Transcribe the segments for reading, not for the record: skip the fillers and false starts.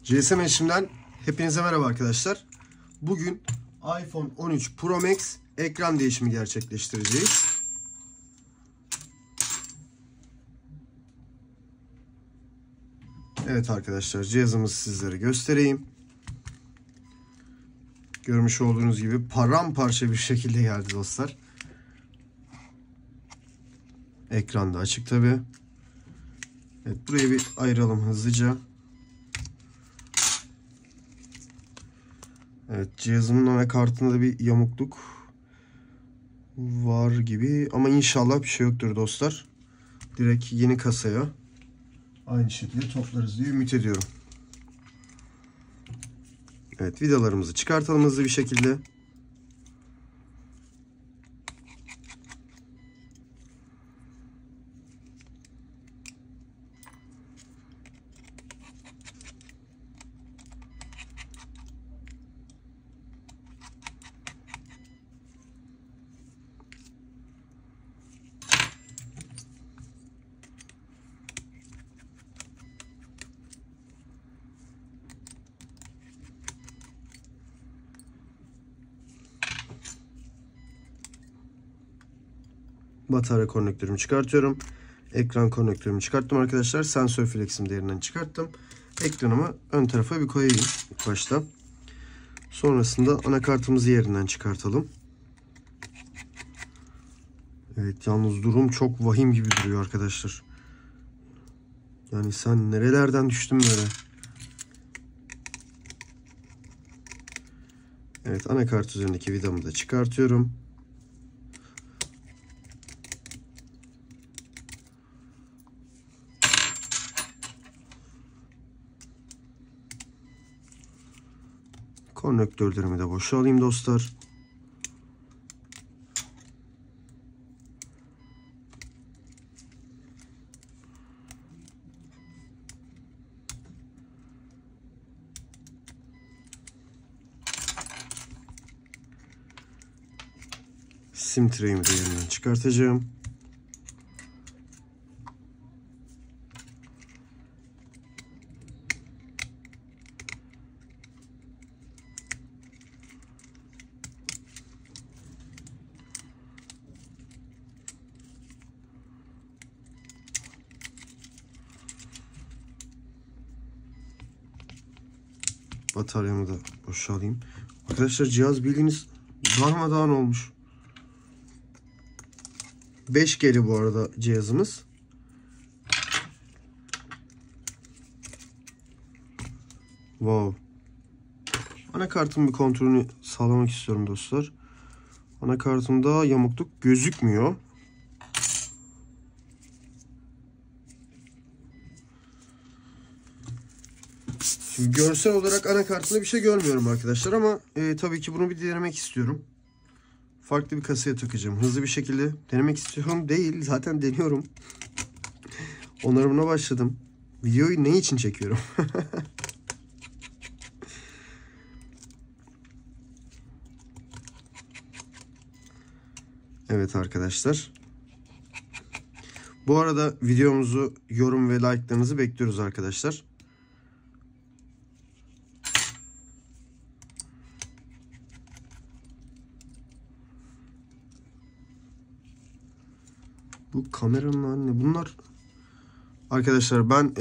GSM Erişim'den hepinize merhaba arkadaşlar. Bugün iPhone 13 Pro Max ekran değişimi gerçekleştireceğiz. Evet arkadaşlar, cihazımızı sizlere göstereyim. Görmüş olduğunuz gibi paramparça bir şekilde geldi dostlar. Ekran da açık tabi. Evet, burayı bir ayıralım hızlıca. Evet, cihazımın anakartında da bir yamukluk var gibi ama inşallah bir şey yoktur dostlar. Direkt yeni kasaya aynı şekilde toplarız diye ümit ediyorum. Evet, vidalarımızı çıkartalım hızlı bir şekilde. Batarya konnektörümü çıkartıyorum. Ekran konnektörümü çıkarttım arkadaşlar. Sensör flex'imi de yerinden çıkarttım. Ekranımı ön tarafa bir koyayım ilk başta. Sonrasında anakartımızı yerinden çıkartalım. Evet, yalnız durum çok vahim gibi duruyor arkadaşlar. Yani sen nerelerden düştün böyle? Evet, anakart üzerindeki vidamı da çıkartıyorum. Konnektörlerimi de boşa alayım dostlar. Sim tray'imi de yerinden çıkartacağım. Bataryamı da boşalayım. Arkadaşlar, cihaz bildiğiniz darmadağın olmuş. 5G'li bu arada cihazımız. Wow. Anakartın bir kontrolünü sağlamak istiyorum dostlar. Anakartımda yamukluk gözükmüyor. Şimdi görsel olarak anakartında bir şey görmüyorum arkadaşlar ama tabii ki bunu bir denemek istiyorum. Farklı bir kasaya takacağım. Hızlı bir şekilde denemek istiyorum değil. Zaten deniyorum. Onarımına başladım. Videoyu ne için çekiyorum? Evet arkadaşlar. Bu arada videomuzu yorum ve like'larınızı bekliyoruz arkadaşlar. Bu kameranın anne bunlar. Arkadaşlar ben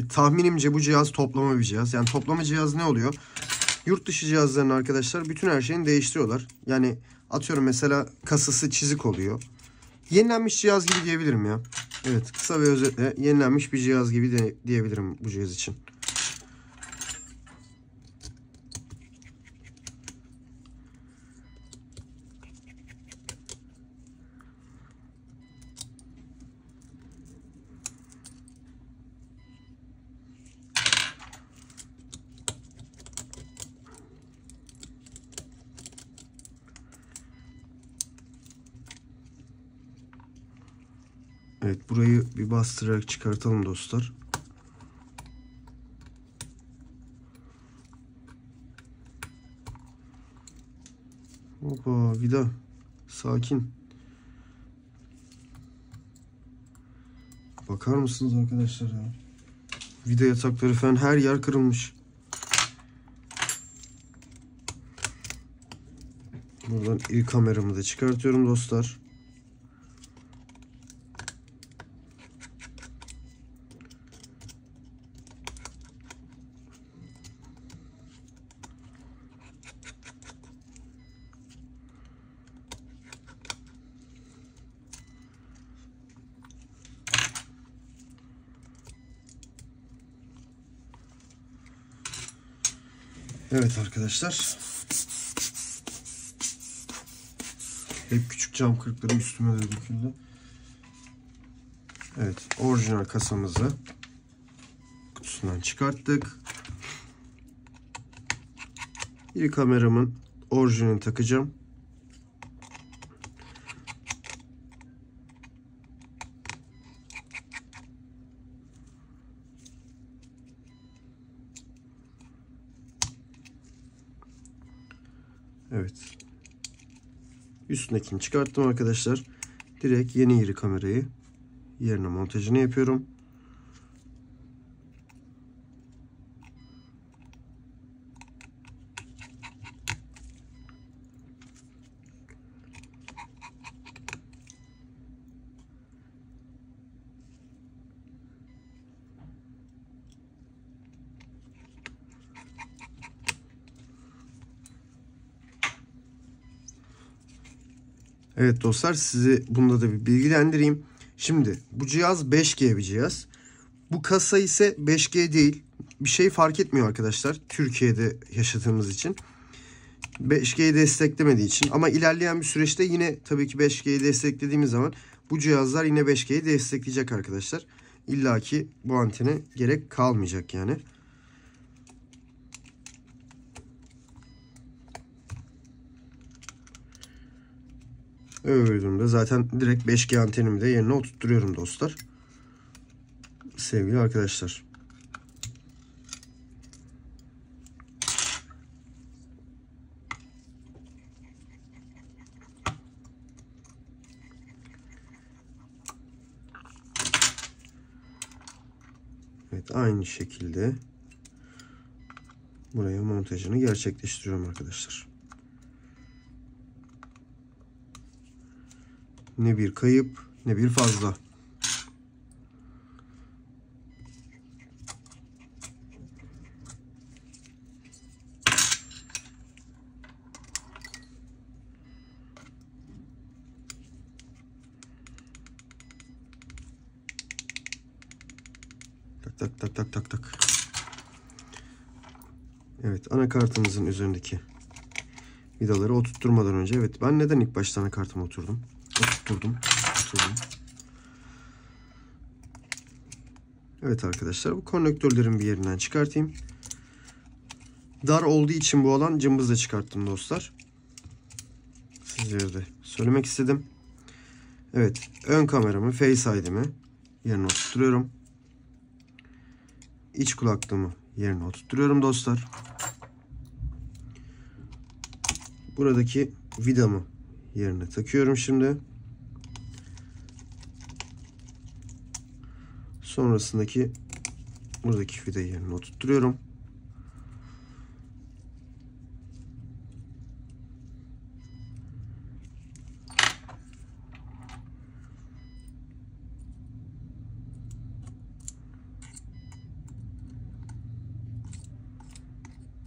tahminimce bu cihaz toplama bir cihaz. Yani toplama cihaz ne oluyor? Yurt dışı cihazların arkadaşlar bütün her şeyini değiştiriyorlar. Yani atıyorum mesela kasası çizik oluyor. Yenilenmiş cihaz gibi diyebilirim ya. Evet, kısa ve özetle yenilenmiş bir cihaz gibi de diyebilirim bu cihaz için. Evet, burayı bir bastırarak çıkartalım dostlar. Hoppa, vida. Sakin. Bakar mısınız arkadaşlar ya? Vida yatakları falan her yer kırılmış. Buradan ilk kameramı da çıkartıyorum dostlar. Evet arkadaşlar. Hep küçük cam kırıkları üstüme de döküldü. Evet, orijinal kasamızı kutusundan çıkarttık. Bir kameramın orijinalini takacağım. Evet. Üstündekini çıkarttım arkadaşlar. Direkt yeni iri kamerayı yerine montajını yapıyorum. Evet dostlar, sizi bunda da bir bilgilendireyim. Şimdi bu cihaz 5G bir cihaz. Bu kasa ise 5G değil. Bir şey fark etmiyor arkadaşlar. Türkiye'de yaşadığımız için. 5G'yi desteklemediği için. Ama ilerleyen bir süreçte yine tabii ki 5G'yi desteklediğimiz zaman bu cihazlar yine 5G'yi destekleyecek arkadaşlar. İlla ki bu antene gerek kalmayacak yani. Öbür durumda zaten direkt 5G antenimi de yerine oturtturuyorum dostlar. Sevgili arkadaşlar. Evet, aynı şekilde buraya montajını gerçekleştiriyorum arkadaşlar. Ne bir kayıp ne bir fazla. Tak tak tak tak tak tak. Evet, anakartımızın üzerindeki vidaları oturtturmadan önce, evet, ben neden ilk başta anakartıma oturturdum. Evet arkadaşlar, bu konnektörlerin bir yerinden çıkartayım. Dar olduğu için bu alan cımbızla çıkarttım dostlar. Sizlere de söylemek istedim. Evet, ön kameramı, Face ID'mi yerine oturtuyorum. İç kulaklığımı yerine oturtuyorum dostlar. Buradaki vidamı yerine takıyorum şimdi. Sonrasındaki buradaki vidayı yerine oturtuyorum.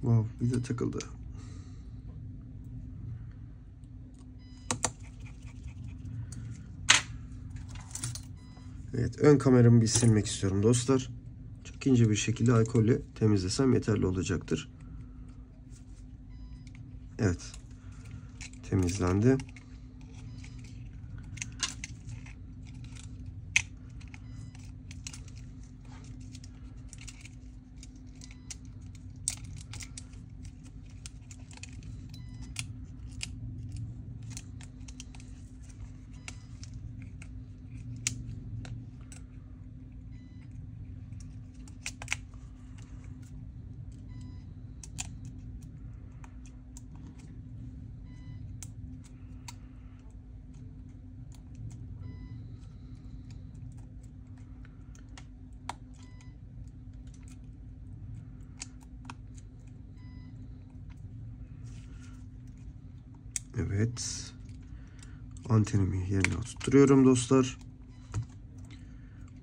Wow, vida takıldı. Evet, ön kameramı bir silmek istiyorum dostlar. Çok ince bir şekilde alkolle temizlesem yeterli olacaktır. Evet, temizlendi. Evet. Antenimi yerine oturtuyorum dostlar.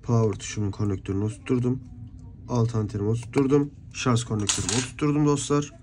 Power tuşumun konnektörünü oturtturdum. Alt antenimi oturtturdum. Şarj konnektörümü oturtturdum dostlar.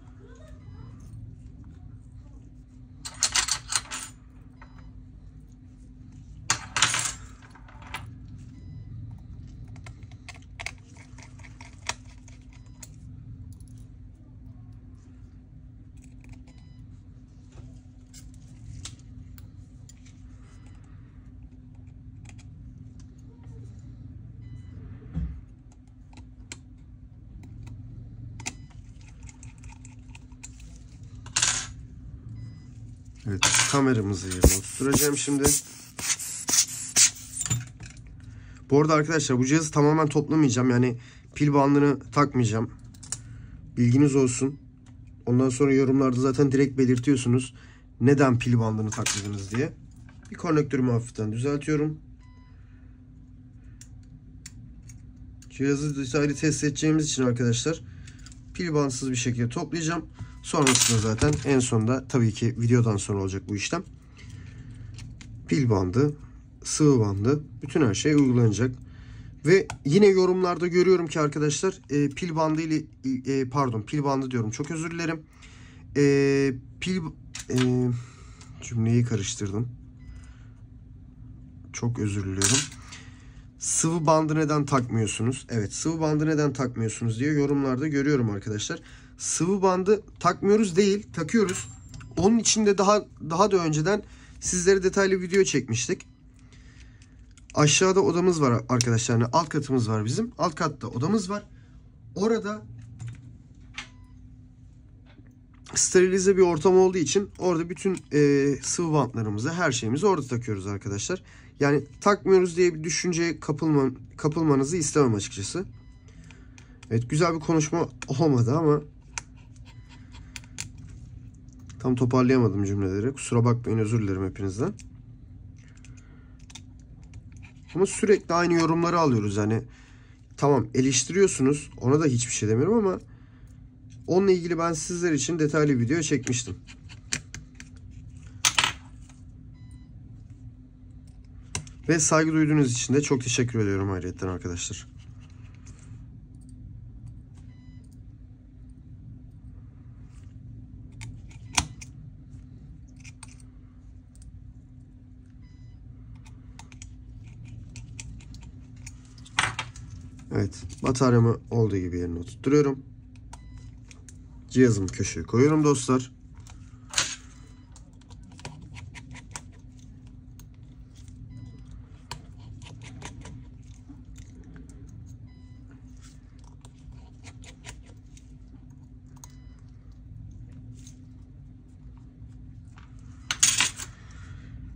Evet, kameramızı yerine oturtacağım şimdi. Bu arada arkadaşlar bu cihazı tamamen toplamayacağım. Yani pil bandını takmayacağım. Bilginiz olsun. Ondan sonra yorumlarda zaten direkt belirtiyorsunuz. Neden pil bandını takmadınız diye. Bir konnektörümü hafiften düzeltiyorum. Cihazı detaylı test edeceğimiz için arkadaşlar pil bandsız bir şekilde toplayacağım. Sonrasında zaten en sonunda tabii ki videodan sonra olacak bu işlem. Pil bandı, sıvı bandı, bütün her şey uygulanacak. Ve yine yorumlarda görüyorum ki arkadaşlar pil bandı ile pil bandı diyorum, çok özür dilerim. Cümleyi karıştırdım. Çok özür diliyorum. Sıvı bandı neden takmıyorsunuz? Evet, sıvı bandı neden takmıyorsunuz diye yorumlarda görüyorum arkadaşlar. Sıvı bandı takmıyoruz değil, takıyoruz. Onun için de daha da önceden sizlere detaylı video çekmiştik. Aşağıda odamız var arkadaşlar. Yani alt katımız var bizim. Alt katta odamız var. Orada sterilize bir ortam olduğu için orada bütün sıvı bantlarımızı, her şeyimizi orada takıyoruz arkadaşlar. Yani takmıyoruz diye bir düşünceye kapılmanızı istemem açıkçası. Evet, güzel bir konuşma olmadı ama tam toparlayamadım cümleleri. Kusura bakmayın, özür dilerim hepinizden. Ama sürekli aynı yorumları alıyoruz. Yani tamam, eleştiriyorsunuz. Ona da hiçbir şey demiyorum ama onunla ilgili ben sizler için detaylı video çekmiştim. Ve saygı duyduğunuz için de çok teşekkür ediyorum ayrıca arkadaşlar. Evet, bataryamı olduğu gibi yerine oturtuyorum. Cihazımı köşeye koyuyorum dostlar.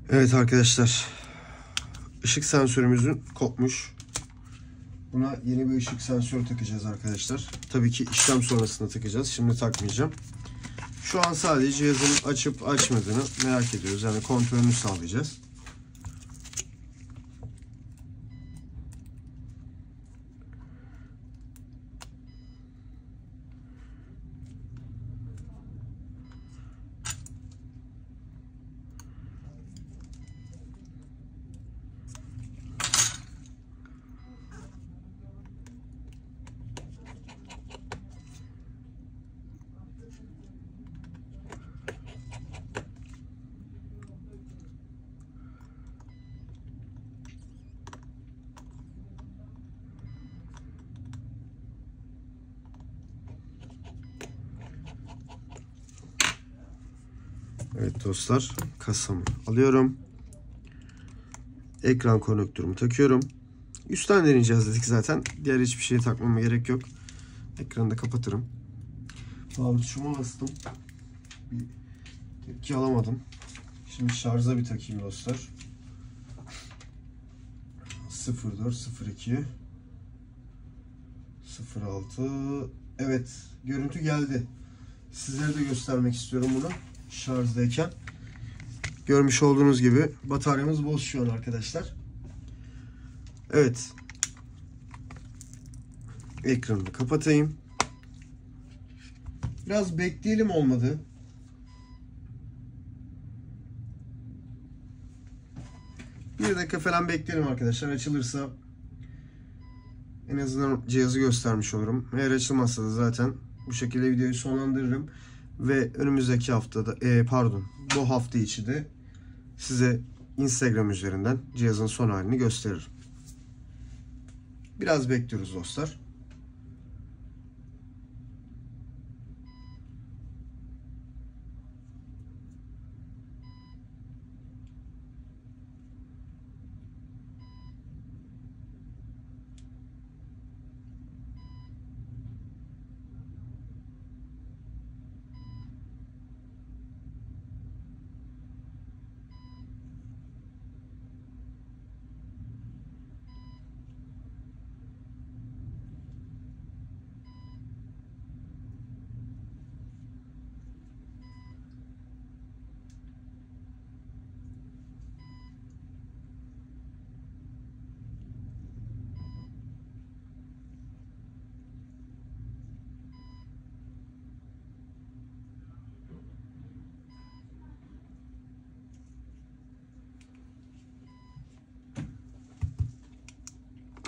Evet arkadaşlar, ışık sensörümüzün kopmuş. Buna yeni bir ışık sensörü takacağız arkadaşlar. Tabii ki işlem sonrasında takacağız. Şimdi takmayacağım. Şu an sadece cihazın açıp açmadığını merak ediyoruz. Yani kontrolünü sağlayacağız. Evet dostlar, kasamı alıyorum. Ekran konnektörümü takıyorum. Üstten deneyeceğiz dedik zaten. Diğer hiçbir şeye takmama gerek yok. Ekranı da kapatırım. Power tuşuma bastım. Bir tepki alamadım. Şimdi şarja bir takayım dostlar. 04 02 06. Evet, görüntü geldi. Sizlere de göstermek istiyorum bunu şarjdayken. Görmüş olduğunuz gibi bataryamız boş şu an arkadaşlar. Evet. Ekranını kapatayım. Biraz bekleyelim, olmadı. dakika falan bekleyelim arkadaşlar. Açılırsa en azından cihazı göstermiş olurum. Eğer açılmazsa da zaten bu şekilde videoyu sonlandırırım. Ve önümüzdeki haftada bu hafta içi de size Instagram üzerinden cihazın son halini gösteririm. Biraz bekliyoruz dostlar.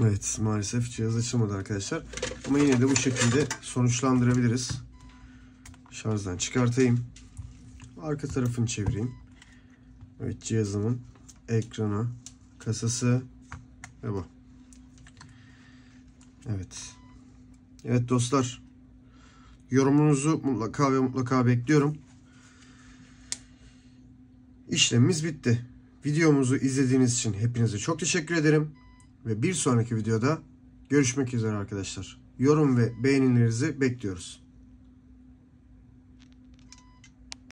Evet, maalesef cihaz açılmadı arkadaşlar. Ama yine de bu şekilde sonuçlandırabiliriz. Şarjdan çıkartayım. Arka tarafını çevireyim. Evet, cihazımın ekranı, kasası ve bu. Evet. Evet dostlar. Yorumunuzu mutlaka ve mutlaka bekliyorum. İşlemimiz bitti. Videomuzu izlediğiniz için hepinize çok teşekkür ederim. Ve bir sonraki videoda görüşmek üzere arkadaşlar. Yorum ve beğenilerinizi bekliyoruz.